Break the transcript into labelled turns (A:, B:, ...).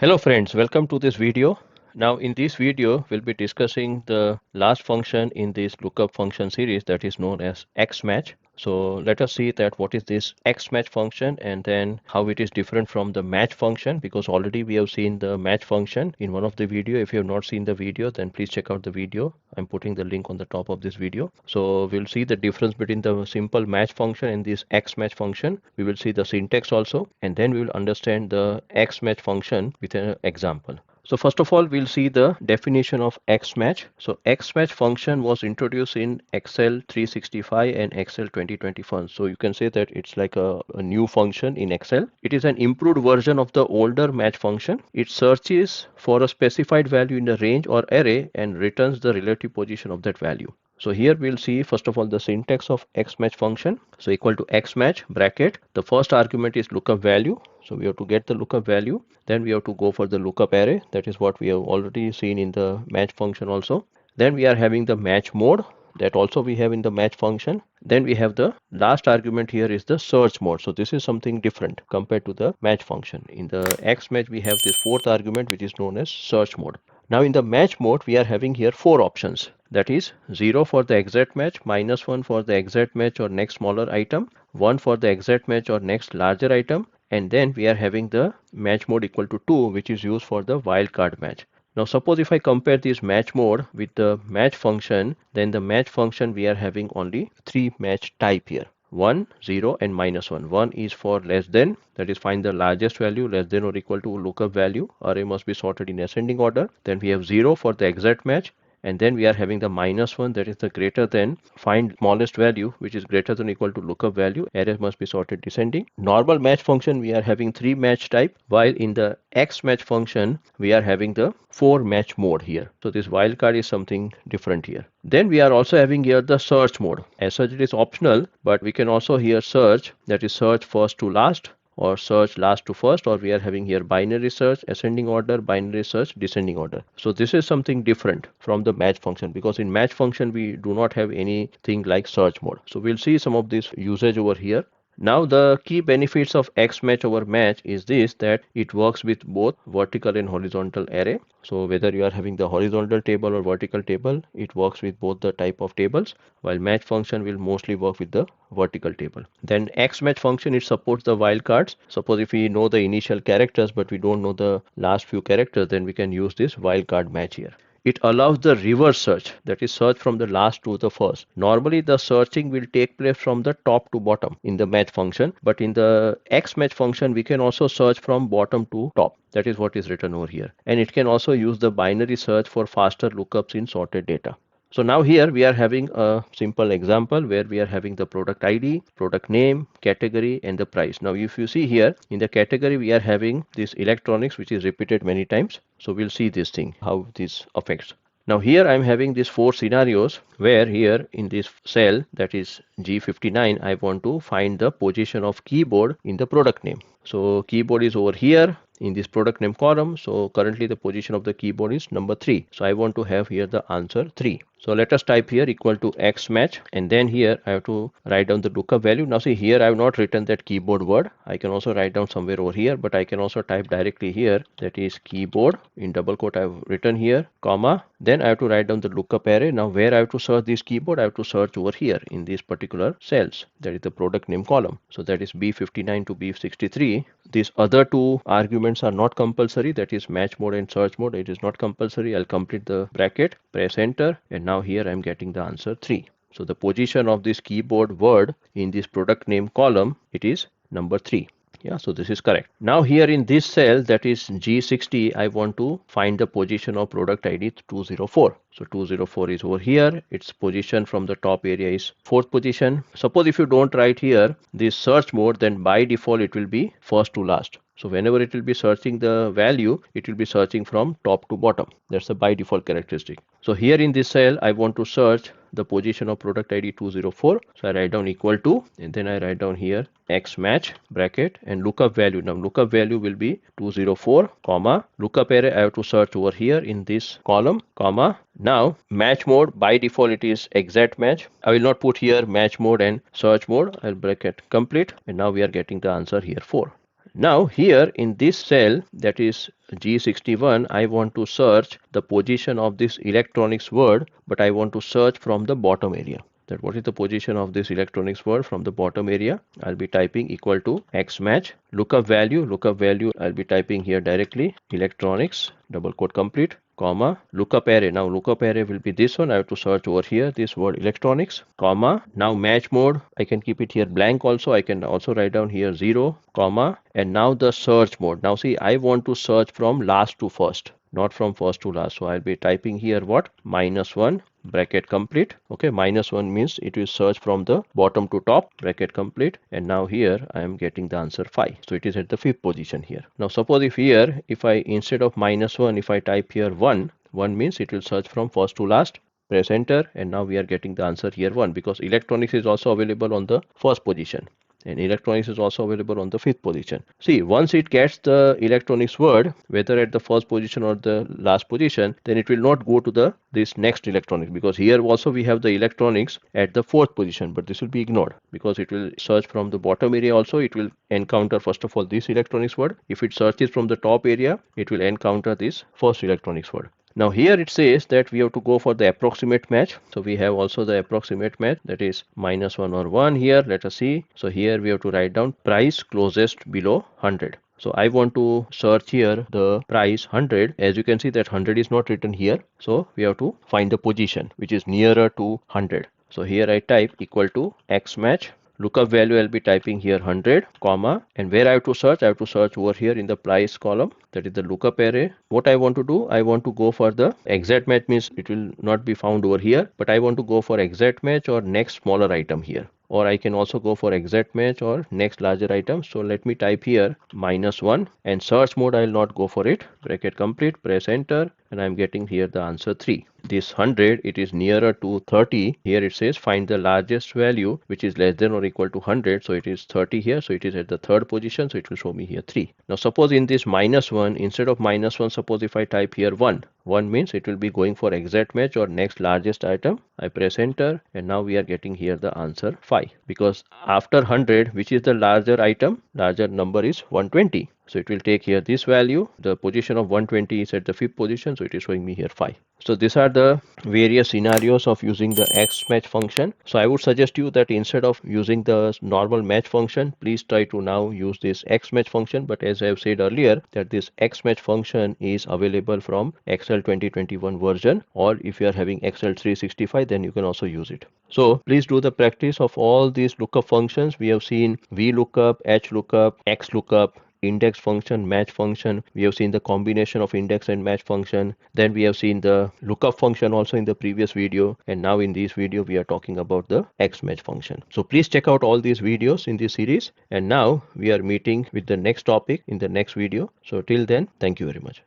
A: Hello friends, welcome to this video. Now in this video, we'll be discussing the last function in this lookup function series that is known as XMATCH. So let us see that what is this XMATCH function and then how it is different from the match function, because already we have seen the match function in one of the video. If you have not seen the video, then please check out the video. I'm putting the link on the top of this video. So we'll see the difference between the simple match function and this XMATCH function. We will see the syntax also, and then we will understand the XMATCH function with an example. So first of all, we'll see the definition of XMATCH. So XMATCH function was introduced in Excel 365 and Excel 2021. So you can say that it's like a new function in Excel. It is an improved version of the older match function. It searches for a specified value in a range or array and returns the relative position of that value. So here we'll see first of all the syntax of XMATCH function. So equal to XMATCH bracket. The first argument is lookup value. So we have to get the lookup value. Then we have to go for the lookup array. That is what we have already seen in the match function also. Then we are having the match mode. That also we have in the match function. Then we have the last argument here is the search mode. So this is something different compared to the match function. In the XMATCH we have this fourth argument which is known as search mode. Now in the match mode we are having here four options. That is 0 for the exact match, -1 for the exact match or next smaller item, 1 for the exact match or next larger item, and then we are having the match mode equal to 2, which is used for the wildcard match. Now suppose if I compare this match mode with the match function, then the match function we are having only 3 match type here. 1, 0 and -1. 1 is for less than, that is find the largest value less than or equal to lookup value. Array must be sorted in ascending order. Then we have 0 for the exact match. And then we are having the -1, that is the greater than, find smallest value which is greater than or equal to lookup value. Array must be sorted descending. Normal match function we are having 3 match type, while in the XMATCH function we are having the 4 match mode here. So this wildcard is something different here. Then we are also having here the search mode. As such it is optional, but we can also here search, that is search first to last, or search last to first, or we are having here binary search, ascending order, binary search, descending order. So this is something different from the match function, because in match function we do not have anything like search mode. So we'll see some of this usage over here. Now the key benefits of XMATCH over match is this, that it works with both vertical and horizontal array. So whether you are having the horizontal table or vertical table, it works with both the type of tables, while match function will mostly work with the vertical table. Then XMATCH function, it supports the wildcards. Suppose if we know the initial characters but we don't know the last few characters, then we can use this wildcard match here. It allows the reverse search, that is search from the last to the first. Normally the searching will take place from the top to bottom in the match function, but in the XMATCH function we can also search from bottom to top. That is what is written over here. And it can also use the binary search for faster lookups in sorted data. So now here we are having a simple example where we are having the product ID, product name, category and the price. Now if you see here in the category we are having this electronics which is repeated many times. So we'll see this thing, how this affects. Now here I'm having these 4 scenarios where here in this cell, that is G59, I want to find the position of keyboard in the product name. So keyboard is over here in this product name column. So currently the position of the keyboard is number 3. So I want to have here the answer 3. So let us type here equal to XMATCH, and then here I have to write down the lookup value. Now see here I have not written that keyboard word. I can also write down somewhere over here, but I can also type directly here, that is keyboard in double quote I have written here, comma, then I have to write down the lookup array. Now where I have to search this keyboard, I have to search over here in these particular cells, that is the product name column. So that is B59 to B63. These other 2 arguments are not compulsory, that is match mode and search mode. It is not compulsory. I'll complete the bracket, press enter, and now here I'm getting the answer 3. So the position of this keyboard word in this product name column, it is number 3. Yeah, so this is correct. Now here in this cell, that is G60, I want to find the position of product ID 204. So 204 is over here. Its position from the top area is 4th position. Suppose if you don't write here this search mode, then by default it will be first to last. So whenever it will be searching the value, it will be searching from top to bottom. That's the by default characteristic. So here in this cell, I want to search the position of product ID 204. So I write down equal to, and then I write down here XMATCH bracket and lookup value. Now lookup value will be 204, comma, lookup array I have to search over here in this column, comma. Now match mode, by default it is exact match. I will not put here match mode and search mode. I'll bracket complete, and now we are getting the answer here 4. Now here in this cell, that is G61, I want to search the position of this electronics word, but I want to search from the bottom area. That what is the position of this electronics word from the bottom area. I'll be typing equal to XMATCH. Lookup value I'll be typing here directly, electronics, double quote complete, comma, lookup array. Now lookup array will be this one. I have to search over here this word electronics, comma. Now match mode, I can keep it here blank also. I can also write down here 0, comma, and now the search mode. Now see, I want to search from last to first, not from first to last. So I'll be typing here what, -1, bracket complete. Okay, -1 means it will search from the bottom to top, bracket complete, and now here I am getting the answer 5. So it is at the 5th position here. Now suppose if here, if I instead of -1, if I type here 1 means it will search from first to last. Press enter, and now we are getting the answer here 1, because electronics is also available on the first position, and electronics is also available on the 5th position. See, once it gets the electronics word, whether at the first position or the last position, then it will not go to this next electronics, because here also we have the electronics at the 4th position, but this will be ignored because it will search from the bottom area also. It will encounter first of all this electronics word. If it searches from the top area, it will encounter this first electronics word. Now here it says that we have to go for the approximate match. So we have also the approximate match, that is -1 or 1 here. Let us see. So here we have to write down price closest below 100. So I want to search here the price 100. As you can see that 100 is not written here. So we have to find the position which is nearer to 100. So here I type equal to XMATCH. Lookup value I'll be typing here 100, comma, and where I have to search over here in the price column, that is the lookup array. What I want to do, I want to go for the exact match, means it will not be found over here, but I want to go for exact match or next smaller item here, or I can also go for exact match or next larger item. So let me type here -1, and search mode I'll not go for it, bracket complete, press enter, and I'm getting here the answer 3. This 100, it is nearer to 30. Here it says find the largest value which is less than or equal to 100. So it is 30 here. So it is at the 3rd position. So it will show me here 3. Now suppose in this -1, instead of -1, suppose if I type here 1 means it will be going for exact match or next largest item. I press enter, and now we are getting here the answer 5, because after 100, which is the larger item, larger number is 120. So it will take here this value. The position of 120 is at the 5th position, so it is showing me here 5. So these are the various scenarios of using the XMATCH function. So I would suggest you that instead of using the normal match function, please try to now use this XMATCH function. But as I have said earlier, that this XMATCH function is available from Excel 2021 version, or if you are having Excel 365, then you can also use it. So please do the practice of all these lookup functions. We have seen VLOOKUP, HLOOKUP, XLOOKUP, index function, match function. We have seen the combination of index and match function. Then we have seen the lookup function also in the previous video. And now in this video, we are talking about the XMATCH function. So please check out all these videos in this series. And now we are meeting with the next topic in the next video. So till then, thank you very much.